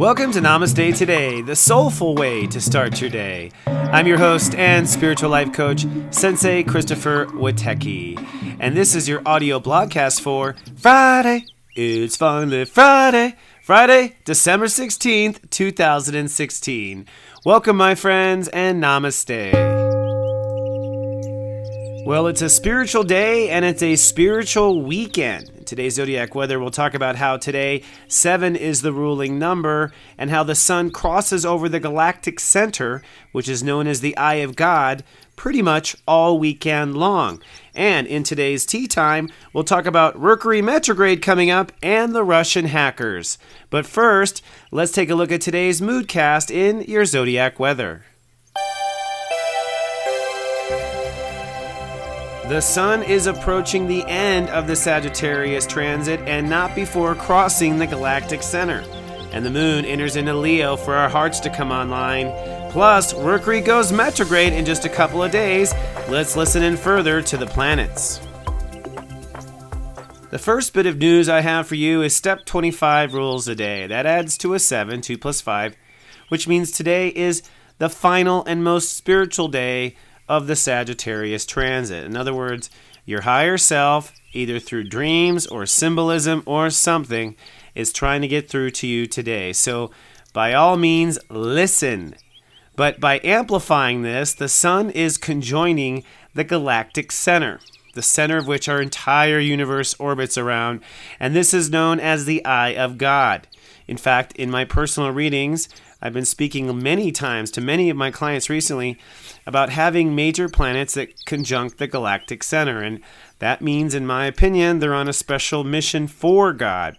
Welcome to Namaste Today, the soulful way to start your day. I'm your host and spiritual life coach, Sensei Christopher Witecki. And this is your audio blogcast for Friday. It's finally Friday. Friday, December 16th, 2016. Welcome, my friends, and Namaste. Well, it's a spiritual day and it's a spiritual weekend. In today's zodiac weather, we'll talk about how today 7 is the ruling number and how the sun crosses over the galactic center, which is known as the Eye of God, pretty much all weekend long. And in today's tea time, we'll talk about Mercury Retrograde coming up and the Russian hackers. But first, let's take a look at today's moodcast in your zodiac weather. The sun is approaching the end of the Sagittarius transit and not before crossing the galactic center. And the moon enters into Leo for our hearts to come online. Plus, Mercury goes retrograde in just a couple of days. Let's listen in further to the planets. The first bit of news I have for you is step 25 rules a day. That adds to a 7, 2 plus 5, which means today is the final and most spiritual day of the Sagittarius transit. In other words, your higher self, either through dreams or symbolism or something, is trying to get through to you today. So by all means, listen. But by amplifying this, the sun is conjoining the galactic center, the center of which our entire universe orbits around, and this is known as the Eye of God. In fact, in my personal readings, I've been speaking many times to many of my clients recently about having major planets that conjunct the galactic center, and that means, in my opinion, they're on a special mission for God.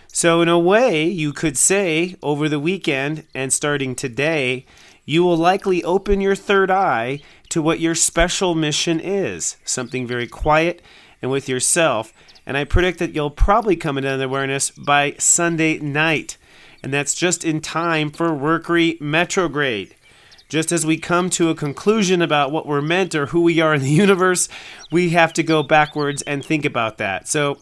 So in a way, you could say over the weekend and starting today, you will likely open your third eye to what your special mission is, something very quiet and with yourself, and I predict that you'll probably come into that awareness by Sunday night. And that's just in time for Mercury Retrograde. Just as we come to a conclusion about what we're meant or who we are in the universe, we have to go backwards and think about that. So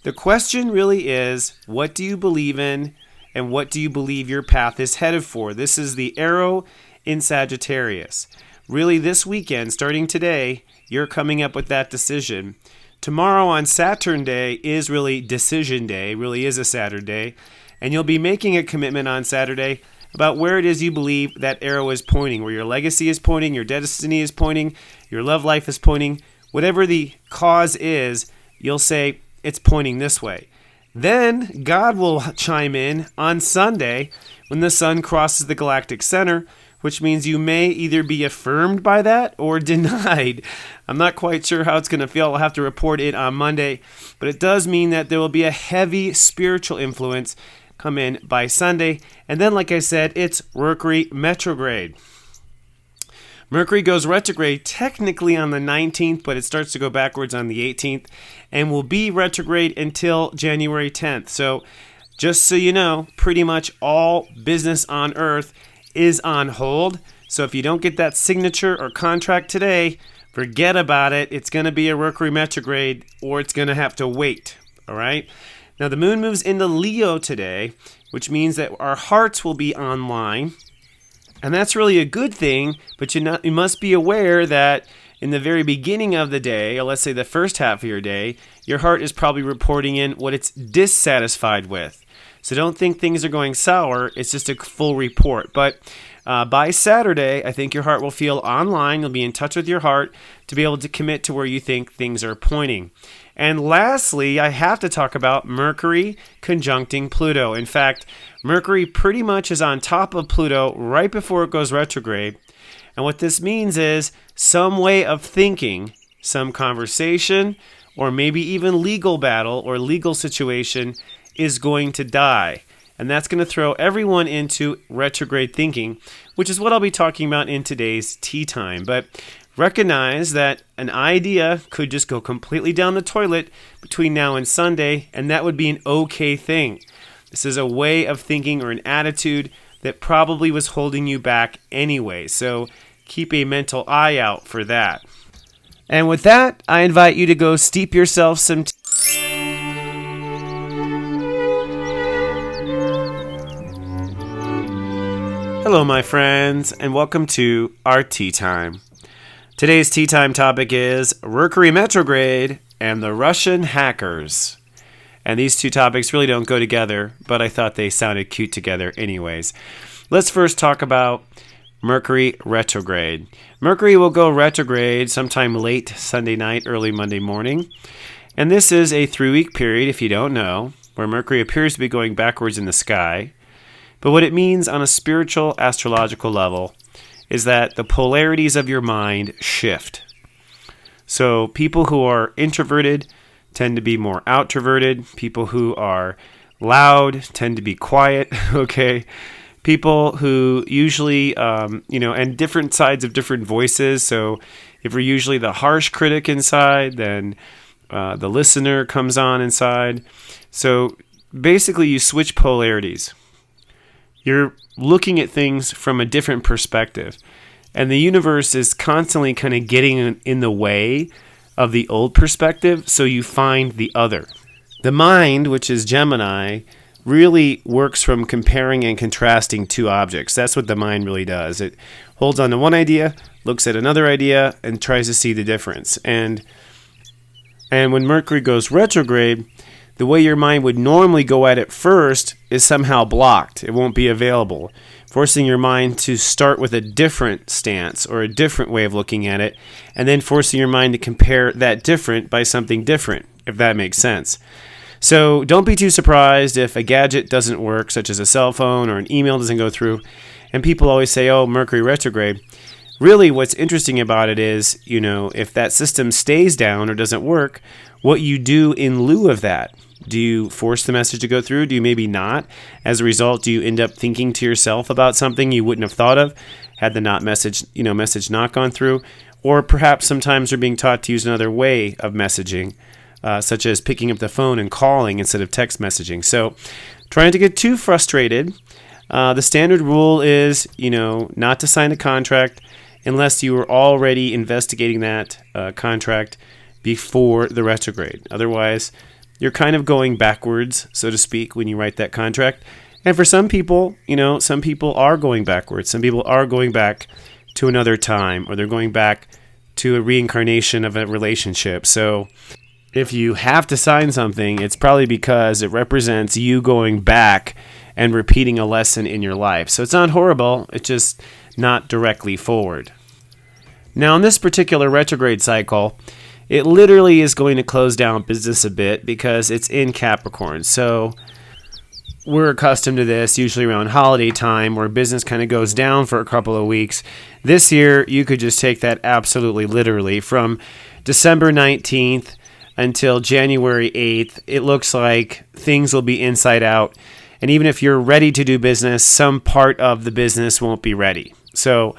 the question really is, what do you believe in and what do you believe your path is headed for? This is the arrow in Sagittarius. Really, this weekend, starting today, you're coming up with that decision. Tomorrow on Saturn Day is really decision day, really is a Saturday. And you'll be making a commitment on Saturday about where it is you believe that arrow is pointing, where your legacy is pointing, your destiny is pointing, your love life is pointing. Whatever the cause is, you'll say, it's pointing this way. Then God will chime in on Sunday when the sun crosses the galactic center, which means you may either be affirmed by that or denied. I'm not quite sure how it's going to feel. I'll have to report it on Monday. But it does mean that there will be a heavy spiritual influence come in by Sunday. And then, like I said, it's Mercury Retrograde. Mercury goes retrograde technically on the 19th, but it starts to go backwards on the 18th and will be retrograde until January 10th. So just so you know, pretty much all business on Earth is on hold. So if you don't get that signature or contract today, forget about it. It's going to be a Mercury Retrograde or it's going to have to wait. All right? Now, the moon moves into Leo today, which means that our hearts will be online. And that's really a good thing, but you must be aware that in the very beginning of the day, or let's say the first half of your day, your heart is probably reporting in what it's dissatisfied with. So don't think things are going sour. It's just a full report. But by Saturday, I think your heart will feel online. You'll be in touch with your heart to be able to commit to where you think things are pointing. And lastly, I have to talk about Mercury conjuncting Pluto. In fact, Mercury pretty much is on top of Pluto right before it goes retrograde. And what this means is some way of thinking, some conversation, or maybe even legal battle or legal situation is going to die. And that's going to throw everyone into retrograde thinking, which is what I'll be talking about in today's tea time. But recognize that an idea could just go completely down the toilet between now and Sunday, and that would be an okay thing. This is a way of thinking or an attitude that probably was holding you back anyway. So keep a mental eye out for that. And with that, I invite you to go steep yourself some tea. Hello, my friends, and welcome to our tea time. Today's tea time topic is Mercury Retrograde and the Russian hackers. And these two topics really don't go together, but I thought they sounded cute together anyways. Let's first talk about Mercury retrograde. Mercury will go retrograde sometime late Sunday night, early Monday morning. And this is a 3-week period, if you don't know, where Mercury appears to be going backwards in the sky. But what it means on a spiritual, astrological level is that the polarities of your mind shift. So people who are introverted tend to be more outroverted. People who are loud tend to be quiet, okay? People who usually, and different sides of different voices. So if you're usually the harsh critic inside, then the listener comes on inside. So basically you switch polarities. You're looking at things from a different perspective. And the universe is constantly kind of getting in the way of the old perspective, so you find the other. The mind, which is Gemini, really works from comparing and contrasting two objects. That's what the mind really does. It holds on to one idea, looks at another idea, and tries to see the difference. And when Mercury goes retrograde, the way your mind would normally go at it first is somehow blocked. It won't be available, forcing your mind to start with a different stance or a different way of looking at it, and then forcing your mind to compare that different by something different, if that makes sense. So don't be too surprised if a gadget doesn't work, such as a cell phone, or an email doesn't go through, and people always say, oh, Mercury retrograde. Really, what's interesting about it is, if that system stays down or doesn't work, what you do in lieu of that. Do you force the message to go through? Do you maybe not? As a result, do you end up thinking to yourself about something you wouldn't have thought of had the message not gone through? Or perhaps sometimes you're being taught to use another way of messaging, such as picking up the phone and calling instead of text messaging. So trying to get too frustrated. The standard rule is, not to sign a contract unless you were already investigating that contract before the retrograde. Otherwise, you're kind of going backwards, so to speak, when you write that contract. And for some people, some people are going backwards. Some people are going back to another time, or they're going back to a reincarnation of a relationship. So if you have to sign something, it's probably because it represents you going back and repeating a lesson in your life. So it's not horrible, it's just not directly forward. Now, in this particular retrograde cycle, it literally is going to close down business a bit because it's in Capricorn. So we're accustomed to this usually around holiday time where business kind of goes down for a couple of weeks. This year, you could just take that absolutely literally. From December 19th until January 8th, it looks like things will be inside out. And even if you're ready to do business, some part of the business won't be ready. So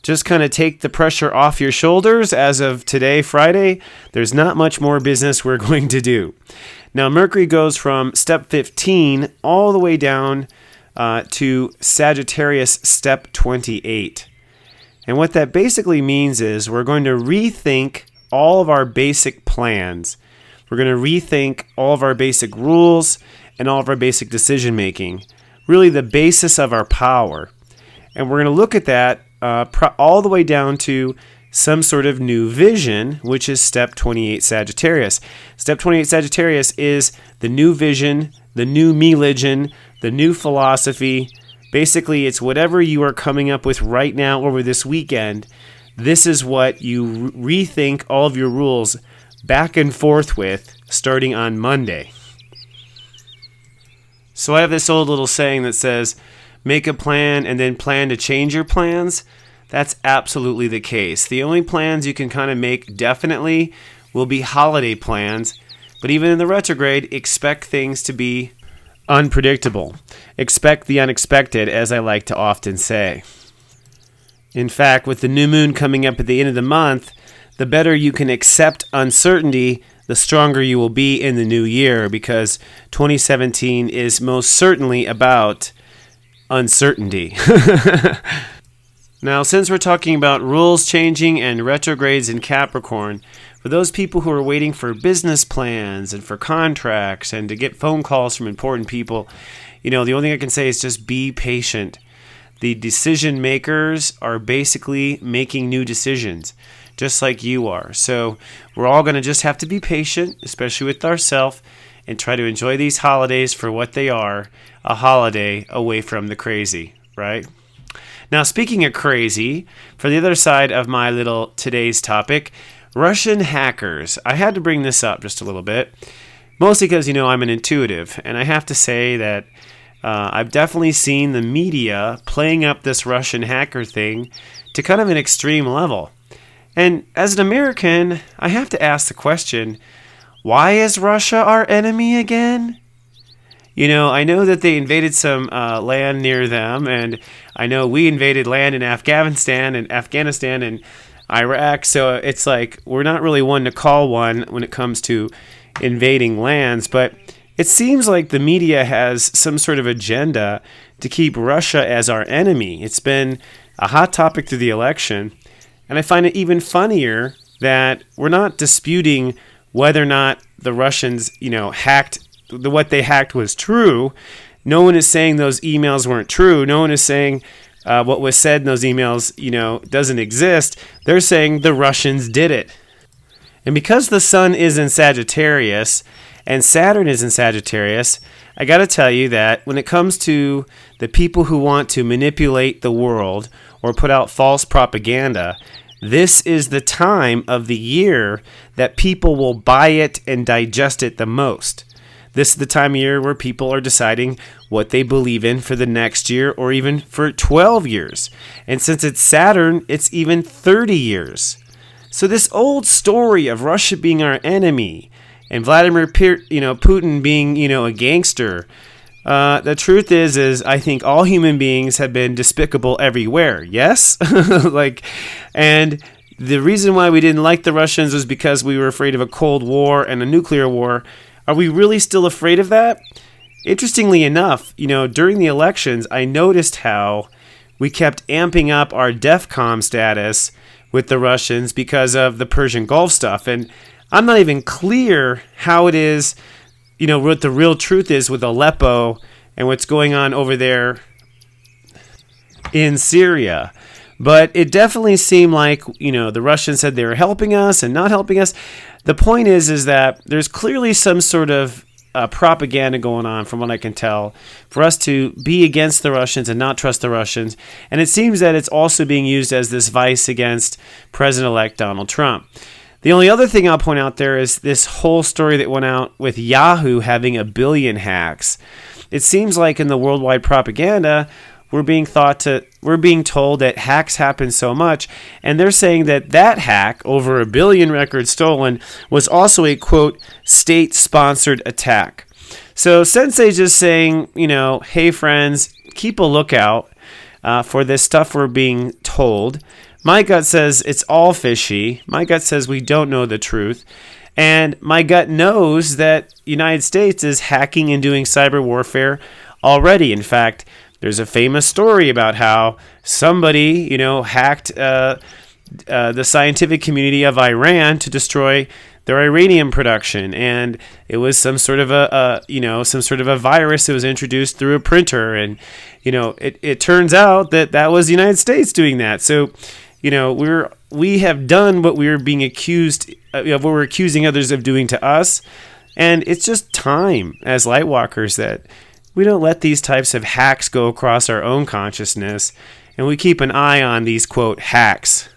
just kind of take the pressure off your shoulders. As of today, Friday, there's not much more business we're going to do. Now, Mercury goes from step 15 all the way down to Sagittarius step 28. And what that basically means is we're going to rethink all of our basic plans. We're going to rethink all of our basic rules and all of our basic decision making, really the basis of our power. And we're going to look at that all the way down to some sort of new vision, which is step 28 Sagittarius. Step 28 Sagittarius is the new vision, the new religion, the new philosophy. Basically, it's whatever you are coming up with right now over this weekend. This is what you rethink all of your rules back and forth with starting on Monday. So I have this old little saying that says, make a plan and then plan to change your plans. That's absolutely the case. The only plans you can kind of make definitely will be holiday plans. But even in the retrograde, expect things to be unpredictable. Expect the unexpected, as I like to often say. In fact, with the new moon coming up at the end of the month, the better you can accept uncertainty, the stronger you will be in the new year, because 2017 is most certainly about uncertainty. Now, since we're talking about rules changing and retrogrades in Capricorn, for those people who are waiting for business plans and for contracts and to get phone calls from important people, the only thing I can say is just be patient. the decision makers are basically making new decisions, just like you are. So we're all going to just have to be patient, especially with ourselves, and try to enjoy these holidays for what they are, a holiday away from the crazy, right? Now, speaking of crazy, for the other side of my little today's topic, Russian hackers. I had to bring this up just a little bit, mostly because, I'm an intuitive, and I have to say that I've definitely seen the media playing up this Russian hacker thing to kind of an extreme level. And as an American, I have to ask the question, why is Russia our enemy again? I know that they invaded some land near them, and I know we invaded land in Afghanistan and Iraq, so it's like we're not really one to call one when it comes to invading lands, but it seems like the media has some sort of agenda to keep Russia as our enemy. It's been a hot topic through the election, and I find it even funnier that we're not disputing whether or not the Russians, hacked what they hacked was true. No one is saying those emails weren't true. No one is saying what was said in those emails, doesn't exist. They're saying the Russians did it. And because the sun is in Sagittarius and Saturn is in Sagittarius, I got to tell you that when it comes to the people who want to manipulate the world or put out false propaganda, this is the time of the year that people will buy it and digest it the most. This is the time of year where people are deciding what they believe in for the next year or even for 12 years. And since it's Saturn, it's even 30 years. So this old story of Russia being our enemy and Vladimir Putin being, a gangster, the truth is I think all human beings have been despicable everywhere. Yes? And the reason why we didn't like the Russians was because we were afraid of a Cold War and a nuclear war. Are we really still afraid of that? Interestingly enough, during the elections, I noticed how we kept amping up our DEFCON status with the Russians because of the Persian Gulf stuff. And I'm not even clear how it is, what the real truth is with Aleppo and what's going on over there in Syria. But it definitely seemed like, the Russians said they were helping us and not helping us. The point is that there's clearly some sort of propaganda going on, from what I can tell, for us to be against the Russians and not trust the Russians. And it seems that it's also being used as this vice against President-elect Donald Trump. The only other thing I'll point out there is this whole story that went out with Yahoo having 1 billion hacks. It seems like in the worldwide propaganda, we're being told that hacks happen so much, and they're saying that hack, over 1 billion records stolen, was also a, quote, state-sponsored attack. So Sensei's just saying, hey friends, keep a lookout for this stuff we're being told. My gut says it's all fishy. My gut says we don't know the truth. And my gut knows that the United States is hacking and doing cyber warfare already. In fact, there's a famous story about how somebody, hacked the scientific community of Iran to destroy their uranium production, and it was some sort of a virus that was introduced through a printer, and it turns out that was the United States doing that. So, we have done what we were being accused of, what we're accusing others of doing to us, and it's just time as Lightwalkers that we don't let these types of hacks go across our own consciousness, and we keep an eye on these, quote, hacks.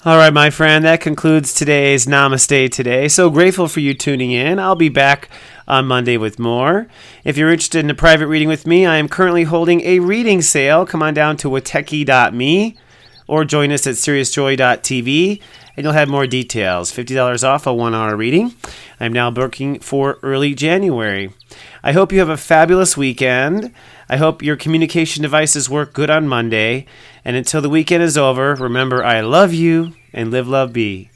All right, my friend, that concludes today's Namaste today. So grateful for you tuning in. I'll be back on Monday with more. If you're interested in a private reading with me, I am currently holding a reading sale. Come on down to wateki.me or join us at seriousjoy.tv, and you'll have more details. $50 off a 1-hour reading. I'm now booking for early January. I hope you have a fabulous weekend. I hope your communication devices work good on Monday. And until the weekend is over, remember, I love you, and live, love, be.